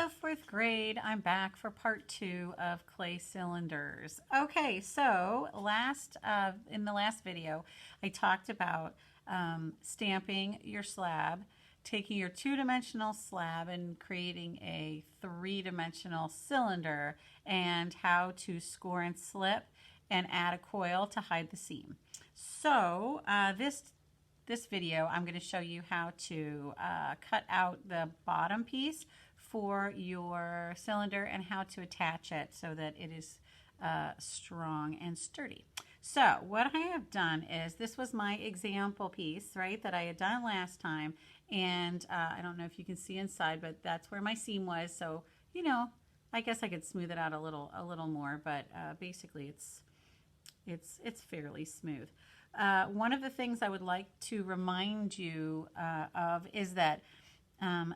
Hello, fourth grade. I'm back for part 2 of clay cylinders. Okay, so in the last video, I talked about stamping your slab, taking your two-dimensional slab and creating a three-dimensional cylinder, and how to score and slip and add a coil to hide the seam. So this video, I'm going to show you how to cut out the bottom piece for your cylinder and how to attach it so that it is strong and sturdy. So what I have done is, this was my example piece, right, that I had done last time, and I don't know if you can see inside, but that's where my seam was. So, you know, I guess I could smooth it out a little more, but basically it's fairly smooth. One of the things I would like to remind you of is that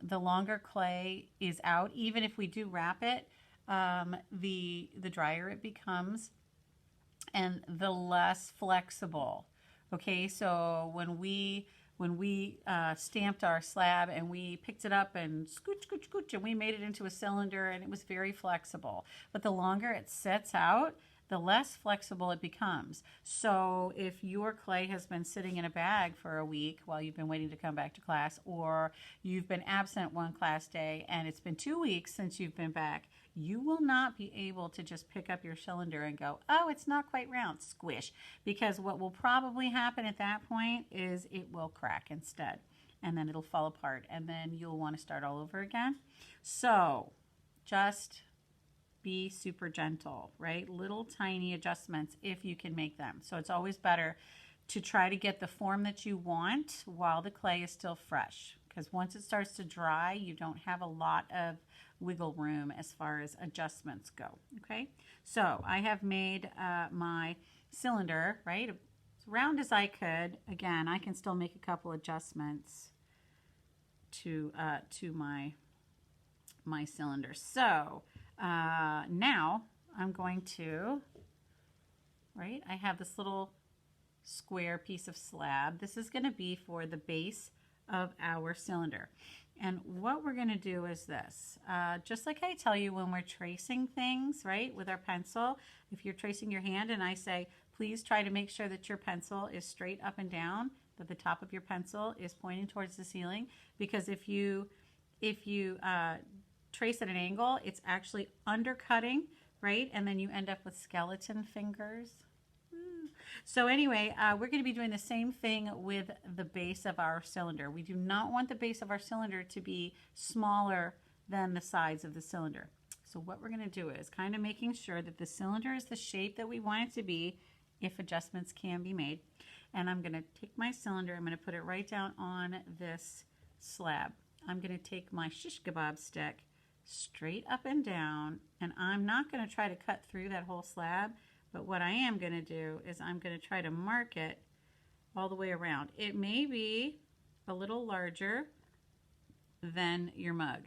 the longer clay is out, even if we do wrap it, the drier it becomes and the less flexible. Okay, so when we stamped our slab and we picked it up and scooch, and we made it into a cylinder, and it was very flexible. But the longer it sits out, the less flexible it becomes. So if your clay has been sitting in a bag for a week while you've been waiting to come back to class, or you've been absent one class day and it's been 2 weeks since you've been back, you will not be able to just pick up your cylinder and go, oh, it's not quite round, squish. Because what will probably happen at that point is it will crack instead, and then it'll fall apart, and then you'll want to start all over again. So just be super gentle, right? Little tiny adjustments if you can make them. So it's always better to try to get the form that you want while the clay is still fresh, because once it starts to dry, you don't have a lot of wiggle room as far as adjustments go. Okay, so I have made my cylinder, right, as round as I could. Again, I can still make a couple adjustments to my cylinder. So now I'm going to, right, I have this little square piece of slab. This is going to be for the base of our cylinder. And what we're going to do is this. Just like I tell you when we're tracing things, right, with our pencil, if you're tracing your hand and I say, please try to make sure that your pencil is straight up and down, that the top of your pencil is pointing towards the ceiling, because if you trace at an angle, it's actually undercutting, right? And then you end up with skeleton fingers. So anyway, we're going to be doing the same thing with the base of our cylinder. We do not want the base of our cylinder to be smaller than the sides of the cylinder. So what we're going to do is kind of making sure that the cylinder is the shape that we want it to be, if adjustments can be made. And I'm going to take my cylinder, I'm going to put it right down on this slab. I'm going to take my shish kebab stick straight up and down, and I'm not going to try to cut through that whole slab, but what I am going to do is I'm going to try to mark it all the way around. It may be a little larger than your mug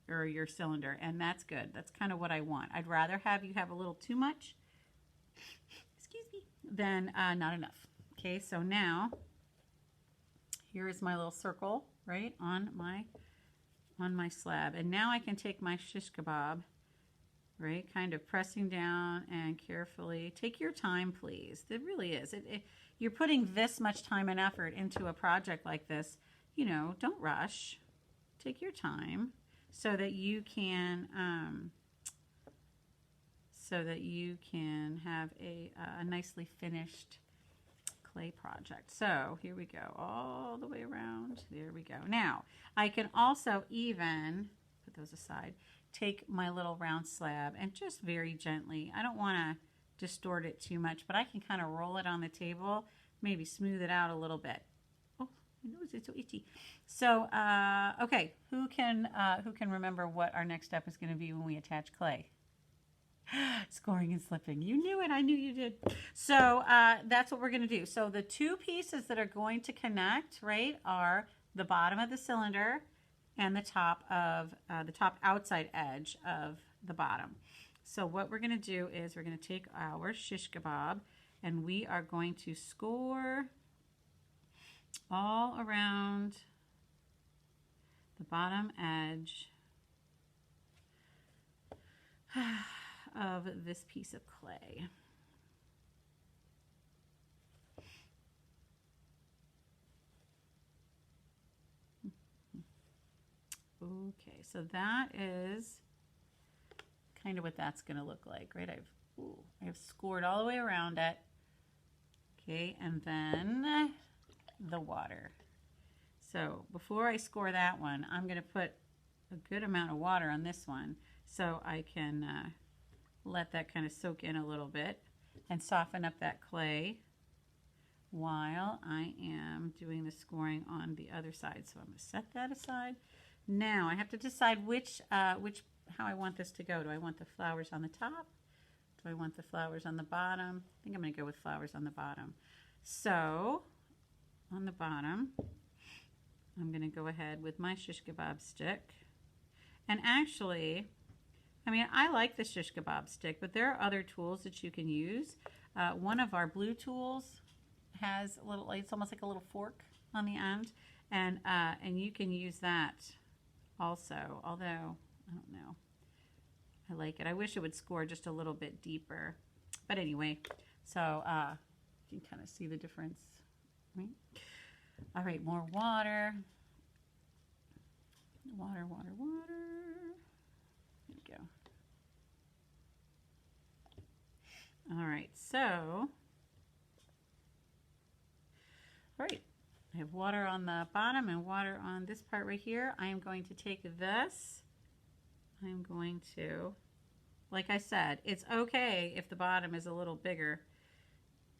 or your cylinder, and that's good. That's kind of what I want. I'd rather have you have a little too much, excuse me, than not enough. Okay, so now here is my little circle, right, on my slab. And now I can take my shish kebab, right, kind of pressing down and carefully. Take your time, please. It really is. You're putting this much time and effort into a project like this. You know, don't rush. Take your time so that you can have a nicely finished clay project. So here we go, all the way around. There we go. Now I can also even put those aside, take my little round slab and just very gently, I don't want to distort it too much, but I can kind of roll it on the table, maybe smooth it out a little bit. Oh, my nose is so itchy. So okay, who can remember what our next step is going to be when we attach clay? Scoring and slipping. You knew it. I knew you did. So that's what we're going to do. So the two pieces that are going to connect, right, are the bottom of the cylinder and the top outside edge of the bottom. So what we're going to do is we're going to take our shish kebab and we are going to score all around the bottom edge of this piece of clay. Okay, so that is kind of what that's going to look like, right? I've scored all the way around it. Okay, and then the water. So before I score that one, I'm going to put a good amount of water on this one so I can let that kind of soak in a little bit and soften up that clay while I am doing the scoring on the other side. So I'm going to set that aside. Now I have to decide how I want this to go. Do I want the flowers on the top? Do I want the flowers on the bottom? I think I'm going to go with flowers on the bottom. So on the bottom, I'm going to go ahead with my shish kebab stick. And actually, I mean, I like the shish kebab stick, but there are other tools that you can use. One of our blue tools has a little, it's almost like a little fork on the end, and you can use that also, although, I don't know, I like it. I wish it would score just a little bit deeper. But anyway, so you can kind of see the difference, right? All right, more water. Water, water, water. There we go. All right, so, all right. I have water on the bottom and water on this part right here. I am going to take this. I'm going to, like I said, it's okay if the bottom is a little bigger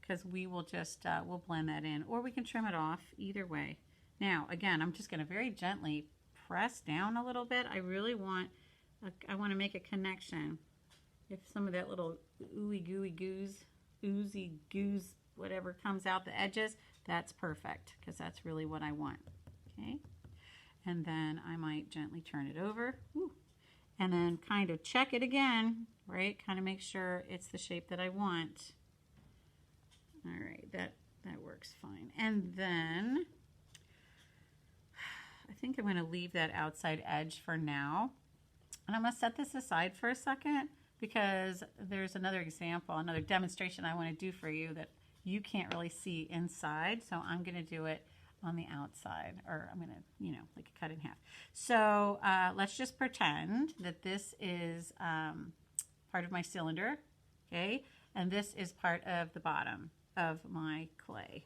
because we will just, we'll blend that in, or we can trim it off, either way. Now, again, I'm just going to very gently press down a little bit. I really want, I want to make a connection. If some of that little ooey gooey goose, oozy goose, whatever comes out the edges, that's perfect because that's really what I want. Okay, and then I might gently turn it over. Woo. And then kind of check it again, right? Kind of make sure it's the shape that I want. All right, that works fine. And then I think I'm going to leave that outside edge for now. And I'm going to set this aside for a second because there's another example, another demonstration I want to do for you that you can't really see inside. So I'm going to do it on the outside, or I'm going to, like cut it in half. So let's just pretend that this is part of my cylinder, okay? And this is part of the bottom of my clay,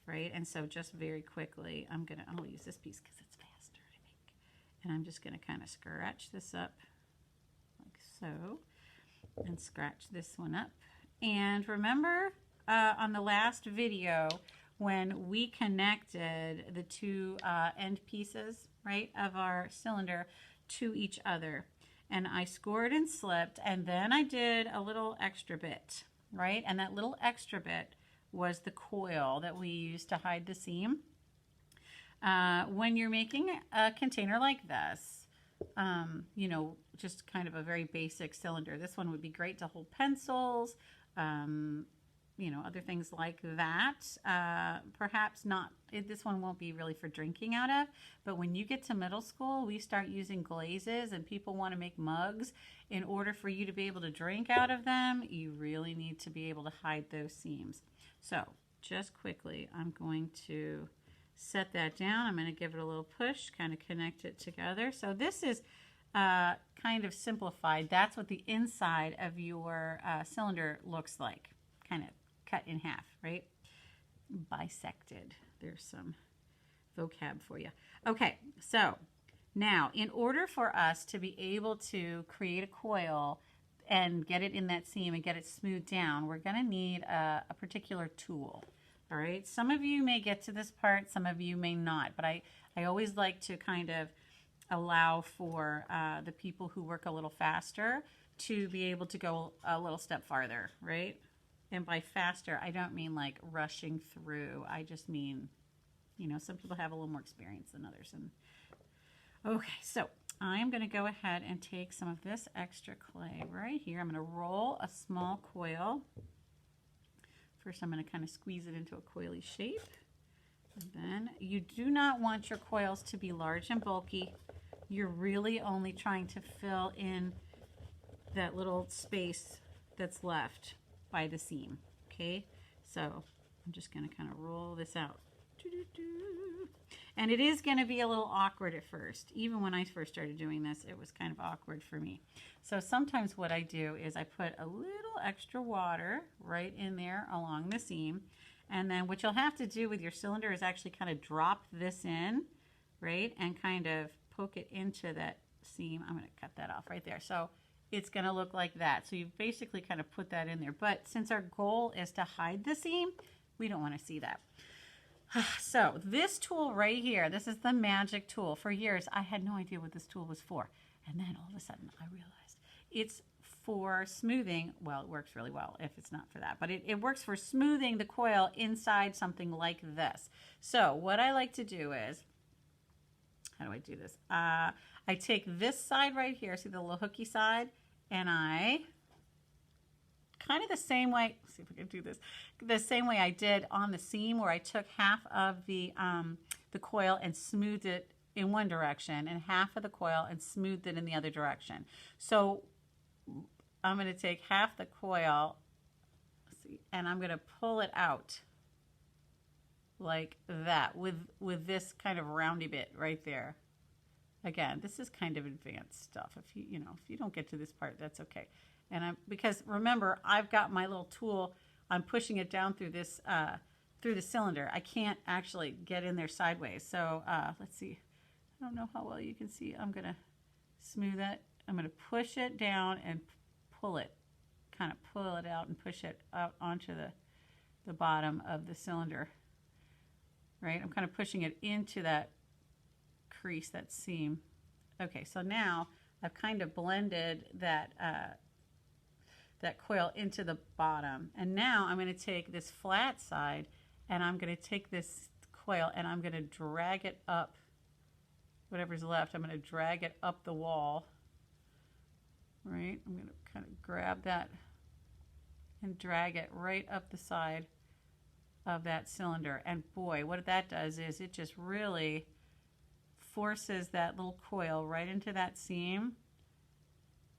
right? And so just very quickly, I'll use this piece because it's faster, I think. And I'm just going to kind of scratch this up like so, and scratch this one up. And remember on the last video, when we connected the two end pieces, right, of our cylinder to each other. And I scored and slipped, and then I did a little extra bit, right? And that little extra bit was the coil that we used to hide the seam. When you're making a container like this, just kind of a very basic cylinder, this one would be great to hold pencils, other things like that. Perhaps not, this one won't be really for drinking out of, but when you get to middle school, we start using glazes and people want to make mugs. In order for you to be able to drink out of them, you really need to be able to hide those seams. So just quickly, I'm going to set that down. I'm going to give it a little push, kind of connect it together. So this is kind of simplified. That's what the inside of your cylinder looks like, kind of cut in half, right? Bisected. There's some vocab for you. Okay, so now in order for us to be able to create a coil and get it in that seam and get it smoothed down, we're going to need a particular tool. All right, some of you may get to this part, some of you may not, but I always like to kind of allow for the people who work a little faster to be able to go a little step farther, right? And by faster, I don't mean like rushing through. I just mean, some people have a little more experience than others. And okay, so I'm going to go ahead and take some of this extra clay right here. I'm going to roll a small coil. First, I'm going to kind of squeeze it into a coily shape. And then you do not want your coils to be large and bulky. You're really only trying to fill in that little space that's left by the seam. Okay, so I'm just going to kind of roll this out. And it is going to be a little awkward at first. Even when I first started doing this, it was kind of awkward for me. So sometimes what I do is I put a little extra water right in there along the seam. And then what you'll have to do with your cylinder is actually kind of drop this in, right? And kind of poke it into that seam. I'm going to cut that off right there. So it's going to look like that. So you've basically kind of put that in there. But since our goal is to hide the seam, we don't want to see that. So this tool right here, this is the magic tool. For years, I had no idea what this tool was for. And then all of a sudden, I realized it's for smoothing. Well, it works really well if it's not for that. But it works for smoothing the coil inside something like this. So what I like to do is, how do I do this? I take this side right here, see the little hooky side, and I kind of the same way, let's see if we can do this, the same way I did on the seam where I took half of the coil and smoothed it in one direction and half of the coil and smoothed it in the other direction. So I'm going to take half the coil, see, and I'm going to pull it out like that with this kind of roundy bit right there. Again, this is kind of advanced stuff. If you don't get to this part, that's okay. And because remember, I've got my little tool. I'm pushing it down through this through the cylinder. I can't actually get in there sideways. So let's see. I don't know how well you can see. I'm gonna smooth it. I'm gonna push it down and pull it, kind of pull it out and push it out onto the bottom of the cylinder. Right. I'm kind of pushing it into that crease, that seam. Okay. So now I've kind of blended that coil into the bottom. And now I'm going to take this flat side and I'm going to take this coil and I'm going to drag it up, whatever's left, I'm going to drag it up the wall, right? I'm going to kind of grab that and drag it right up the side of that cylinder. And boy, what that does is it just really forces that little coil right into that seam.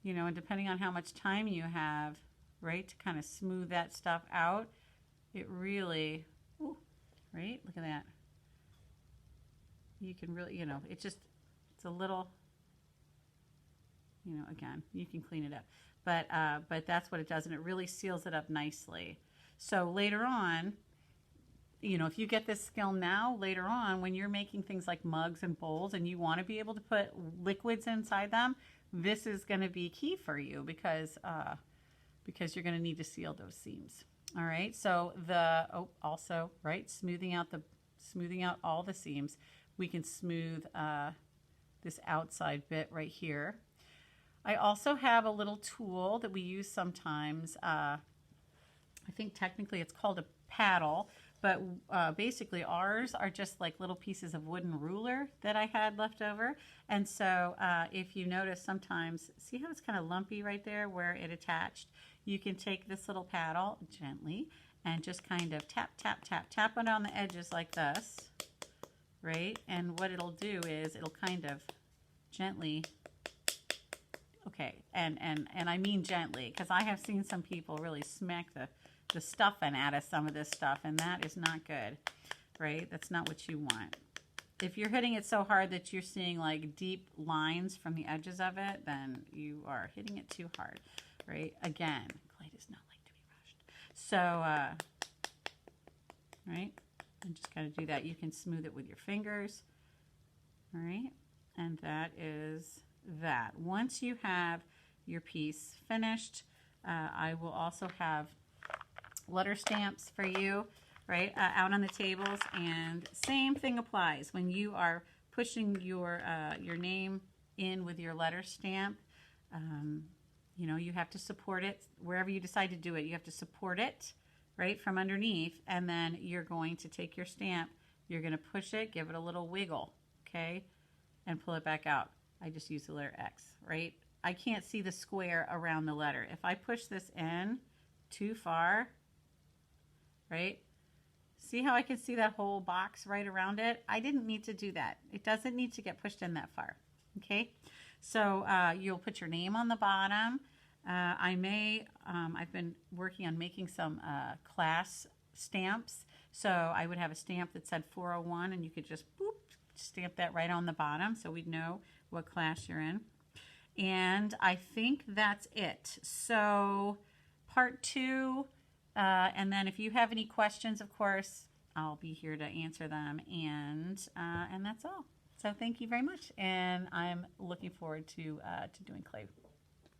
You know, and depending on how much time you have, right, to kind of smooth that stuff out, it really, ooh, right, look at that. You can really, it's a little, again, you can clean it up. But that's what it does, and it really seals it up nicely. So later on, if you get this skill now, later on, when you're making things like mugs and bowls and you want to be able to put liquids inside them, this is going to be key for you because you're going to need to seal those seams. All right. So also, right, smoothing out all the seams. We can smooth this outside bit right here. I also have a little tool that we use sometimes. I think technically it's called a paddle, but basically ours are just like little pieces of wooden ruler that I had left over. And so if you notice sometimes, see how it's kind of lumpy right there where it attached? You can take this little paddle gently and just kind of tap, tap, tap, tap it on the edges like this, right? And what it'll do is it'll kind of gently, okay, and I mean gently, because I have seen some people really smack the stuffing out of some of this stuff, and that is not good, right? That's not what you want. If you're hitting it so hard that you're seeing like deep lines from the edges of it, then you are hitting it too hard, right? Again, clay does not like to be rushed. So, right, and just kind of do that. You can smooth it with your fingers, all right? And that is that. Once you have your piece finished, I will also have letter stamps for you, right, out on the tables, and same thing applies when you are pushing your name in with your letter stamp. You have to support it wherever you decide to do it. You have to support it, right, from underneath, and then you're going to take your stamp, you're going to push it, give it a little wiggle, okay, and pull it back out. I just use the letter X, right? I can't see the square around the letter. If I push this in too far, right? See how I can see that whole box right around it? I didn't need to do that. It doesn't need to get pushed in that far, okay? So you'll put your name on the bottom. I've been working on making some class stamps. So I would have a stamp that said 401 and you could just boop, stamp that right on the bottom so we'd know what class you're in. And I think that's it. So part 2, and then if you have any questions, of course, I'll be here to answer them. And that's all. So thank you very much. And I'm looking forward to doing clay